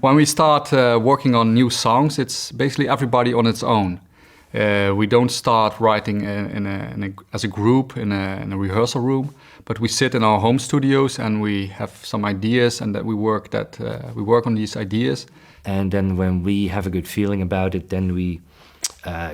When we start working on new songs, it's basically everybody on its own. We don't start writing as a group in a rehearsal room, but we sit in our home studios and we have some ideas, and that we work on these ideas. And then when we have a good feeling about it, then we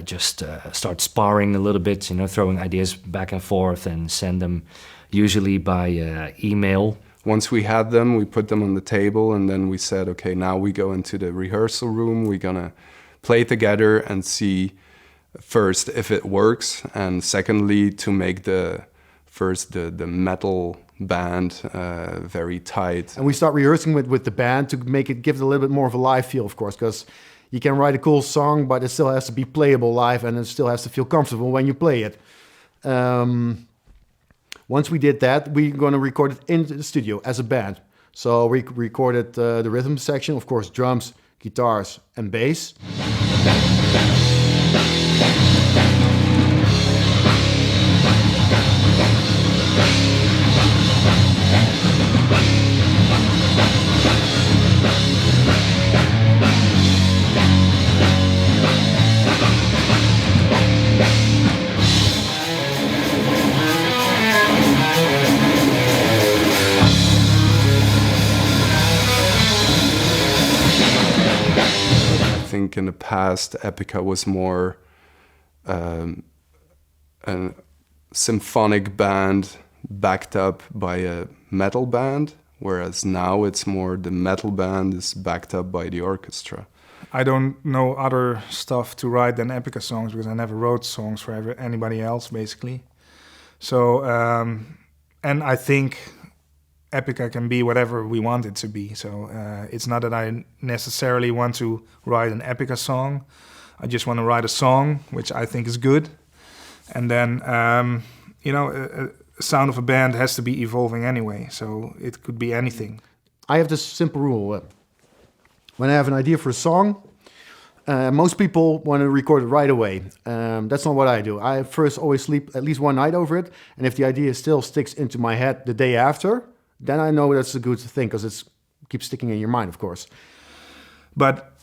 just start sparring a little bit, throwing ideas back and forth and send them usually by email. Once we had them, we put them on the table, and then we said, okay, now we go into the rehearsal room. We're gonna play together and see first if it works, and secondly to make the metal band very tight. And we start rehearsing with the band to give it a little bit more of a live feel, of course, because you can write a cool song, but it still has to be playable live, and it still has to feel comfortable when you play it. Once we did that, we're going to record it in the studio as a band. So we recorded the rhythm section, of course, drums, guitars, and bass. I think in the past, Epica was more a symphonic band backed up by a metal band, whereas now it's more the metal band is backed up by the orchestra. I don't know other stuff to write than Epica songs because I never wrote songs for anybody else, basically. So, and I think Epica can be whatever we want it to be. So it's not that I necessarily want to write an Epica song. I just want to write a song which I think is good. And then, a sound of a band has to be evolving anyway. So it could be anything. I have this simple rule. When I have an idea for a song, most people want to record it right away. That's not what I do. I first always sleep at least one night over it. And if the idea still sticks into my head the day after, then I know that's a good thing, because it keeps sticking in your mind, of course. But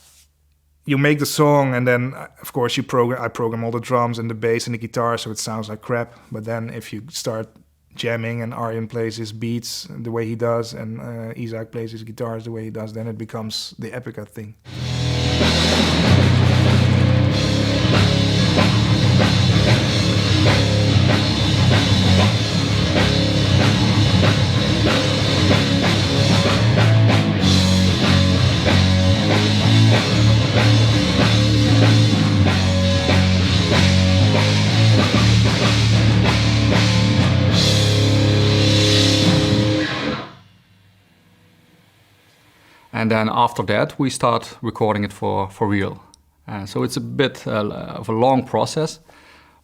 you make the song, and then, of course, I program all the drums and the bass and the guitar, so it sounds like crap. But then if you start jamming and Arjen plays his beats the way he does, and Isaac plays his guitars the way he does, then it becomes the Epica thing. And then after that, we start recording it for real. So it's a bit of a long process,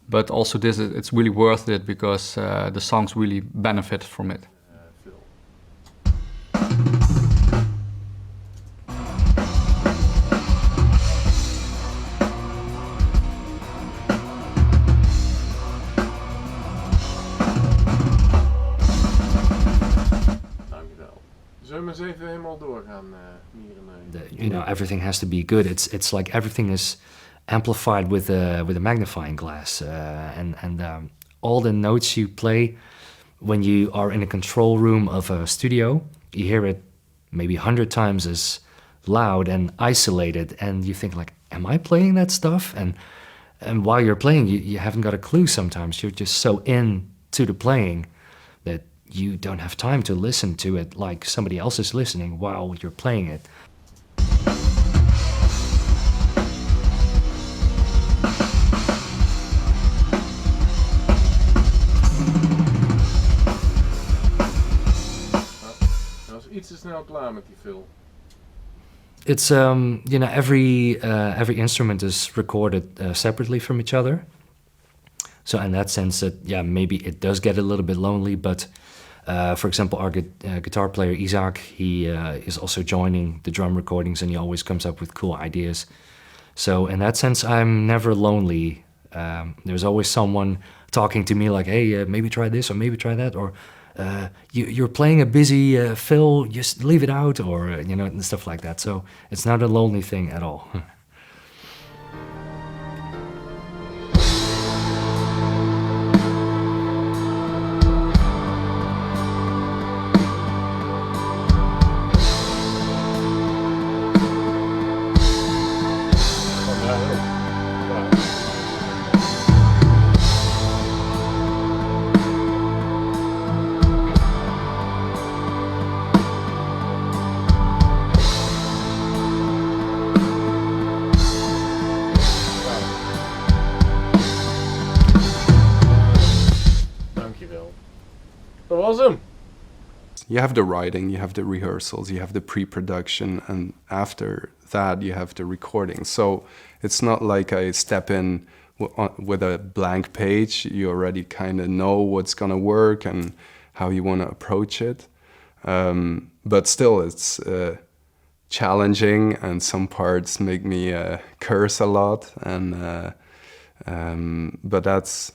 but also it's really worth it because the songs really benefit from it. Zullen we eens even helemaal doorgaan, Mierenneus? Everything has to be good. It's like everything is amplified with a magnifying glass, and all the notes you play when you are in a control room of a studio, you hear it maybe 100 times as loud and isolated, and you think like, am I playing that stuff? And while you're playing, you haven't got a clue sometimes. You're just so into the playing that you don't have time to listen to it like somebody else is listening while you're playing it. Dat was iets te snel klaar met die film. It's every instrument is recorded separately from each other. So in that sense, maybe it does get a little bit lonely, but for example, our guitar player Isaac, he is also joining the drum recordings, and he always comes up with cool ideas. So in that sense, I'm never lonely. There's always someone talking to me like, hey, maybe try this or maybe try that, or you're playing a busy fill, just leave it out, or and stuff like that. So it's not a lonely thing at all. Dat was hem. You have the writing, you have the rehearsals, you have the pre-production, and after that you have the recording. So it's not like I step in with a blank page. You already kind of know what's gonna work and how you want to approach it. But still, it's challenging, and some parts make me curse a lot. But that's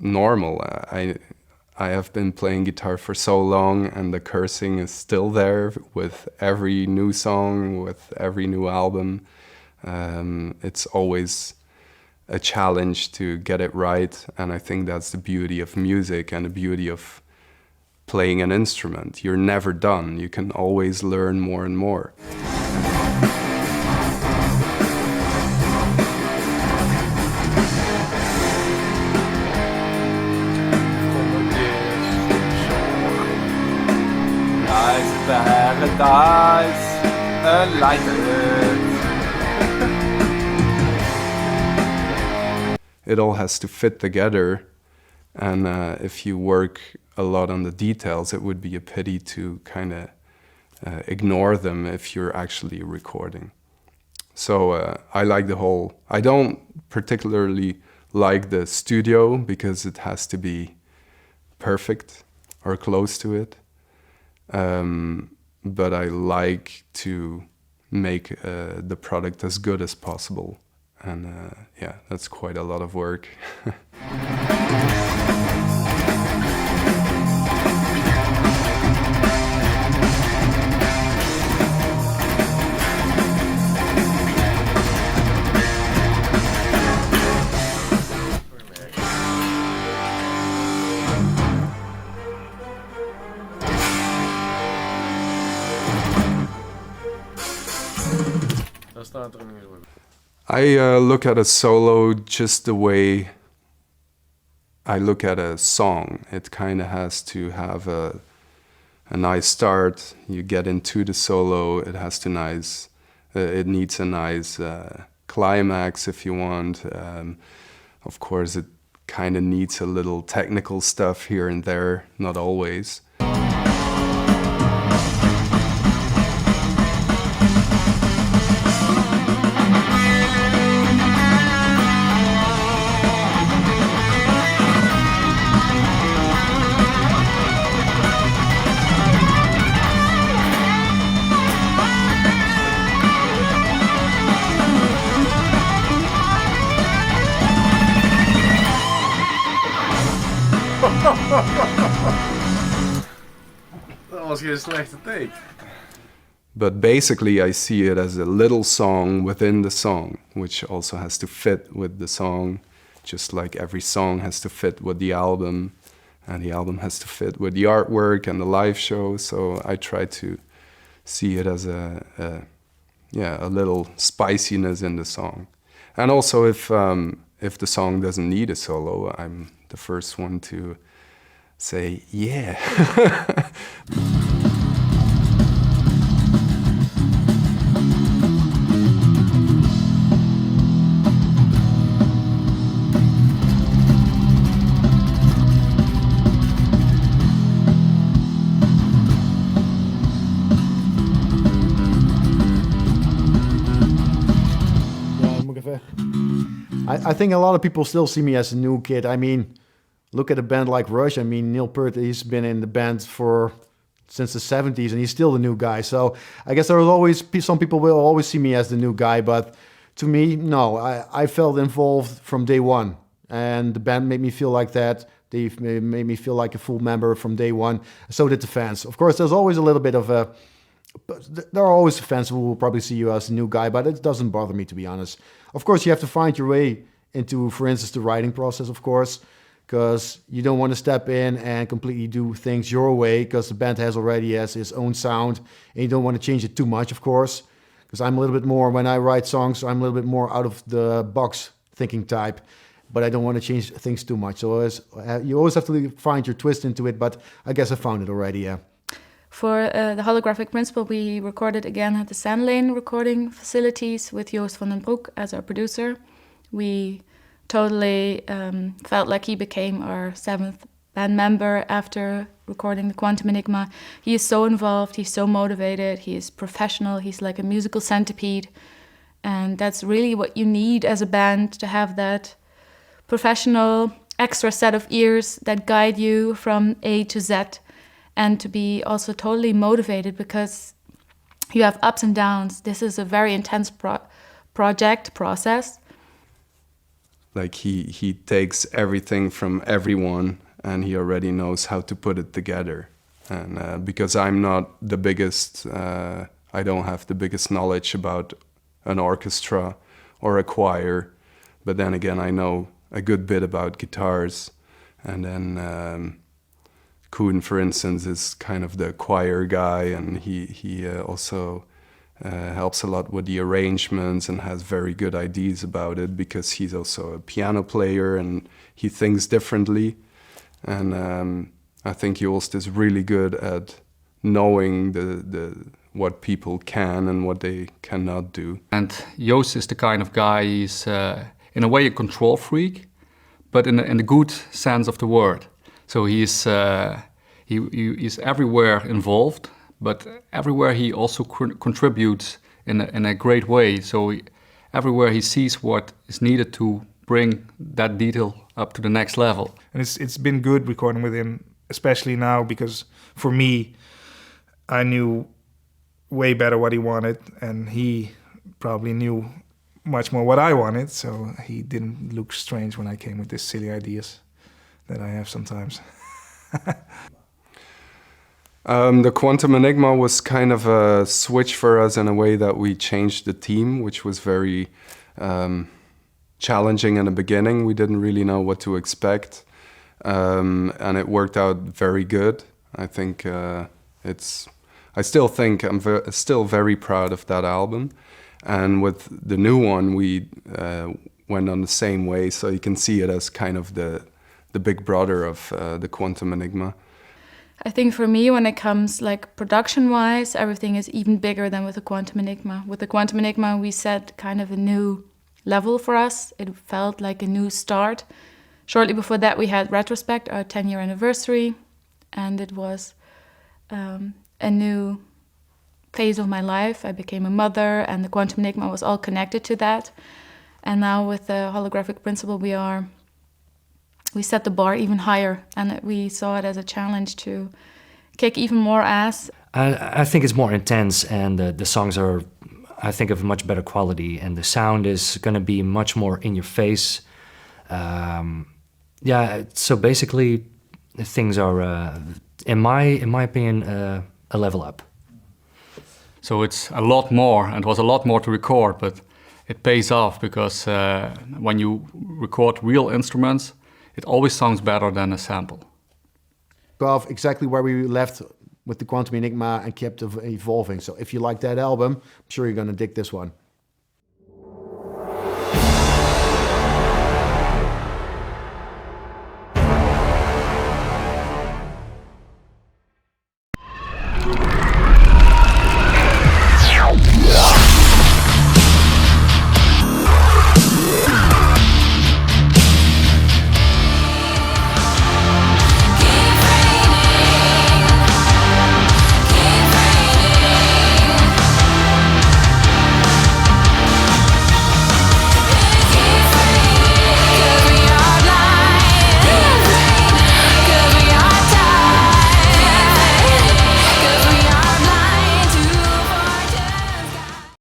normal. I have been playing guitar for so long, and the cursing is still there with every new song, with every new album. It's always a challenge to get it right, and I think that's the beauty of music and the beauty of playing an instrument. You're never done. You can always learn more and more. Paradise enlightened. It all has to fit together, and if you work a lot on the details, it would be a pity to kind of ignore them if you're actually recording. So I like the whole. I don't particularly like the studio because it has to be perfect or close to it. But I like to make the product as good as possible. And yeah, that's quite a lot of work. I look at a solo just the way I look at a song. It kind of has to have a nice start. You get into the solo. It has to it needs a nice climax if you want. Of course, it kind of needs a little technical stuff here and there, not always. Dat was geen slechte take. But basically I see it as a little song within the song, which also has to fit with the song, just like every song has to fit with the album, and the album has to fit with the artwork and the live show. So I try to see it as a little spiciness in the song. And also if the song doesn't need a solo, I'm the first one to say, yeah. I think a lot of people still see me as a new kid. I mean, look at a band like Rush. I mean, Neil Peart, he's been in the band since the 70s, and he's still the new guy. So I guess there will always be, some people will always see me as the new guy, but to me, no. I felt involved from day one, and the band made me feel like that. They've made me feel like a full member from day one. So did the fans. Of course, there's always a little bit of a... There are always fans who will probably see you as a new guy, but it doesn't bother me, to be honest. Of course, you have to find your way into, for instance, the writing process, of course, because you don't want to step in and completely do things your way, because the band already has its own sound, and you don't want to change it too much, of course. Because I'm a little bit more, when I write songs, I'm a little bit more out of the box thinking type, but I don't want to change things too much. So you always have to find your twist into it, but I guess I found it already, yeah. For the Holographic Principle, we recorded again at the Sandlane recording facilities with Joost van den Broek as our producer. We totally felt like he became our 7th band member after recording the Quantum Enigma. He is so involved, he's so motivated, he is professional, he's like a musical centipede. And that's really what you need as a band, to have that professional extra set of ears that guide you from A to Z, and to be also totally motivated because you have ups and downs. This is a very intense process. Like he takes everything from everyone and he already knows how to put it together. And because I'm not the biggest, I don't have the biggest knowledge about an orchestra or a choir, but then again I know a good bit about guitars. And then Koen, for instance, is kind of the choir guy, and he also helps a lot with the arrangements and has very good ideas about it because he's also a piano player and he thinks differently. And I think Joost is really good at knowing what people can and what they cannot do. And Joost is the kind of guy, he's in a way a control freak, but in the good sense of the word. So he's everywhere involved, but everywhere he also contributes in a great way. So everywhere he sees what is needed to bring that detail up to the next level. And it's been good recording with him, especially now, because for me, I knew way better what he wanted, and he probably knew much more what I wanted, so he didn't look strange when I came with these silly ideas that I have sometimes. The Quantum Enigma was kind of a switch for us in a way that we changed the theme, which was very challenging in the beginning. We didn't really know what to expect, and it worked out very good. I think I still think I'm still very proud of that album. And with the new one, we went on the same way, so you can see it as kind of the big brother of the Quantum Enigma. I think for me, when it comes like production-wise, everything is even bigger than with the Quantum Enigma. With the Quantum Enigma, we set kind of a new level for us. It felt like a new start. Shortly before that, we had Retrospect, our 10-year anniversary, and it was a new phase of my life. I became a mother, and the Quantum Enigma was all connected to that. And now with the Holographic Principle, we set the bar even higher, and we saw it as a challenge to kick even more ass. I think it's more intense, and the songs are, I think, of much better quality, and the sound is going to be much more in your face. Yeah, so basically, things are, in my opinion, a level up. So it's a lot more, and it was a lot more to record, but it pays off because when you record real instruments, it always sounds better than a sample. Of exactly where we left with the Quantum Enigma and kept evolving. So if you like that album, I'm sure you're going to dig this one.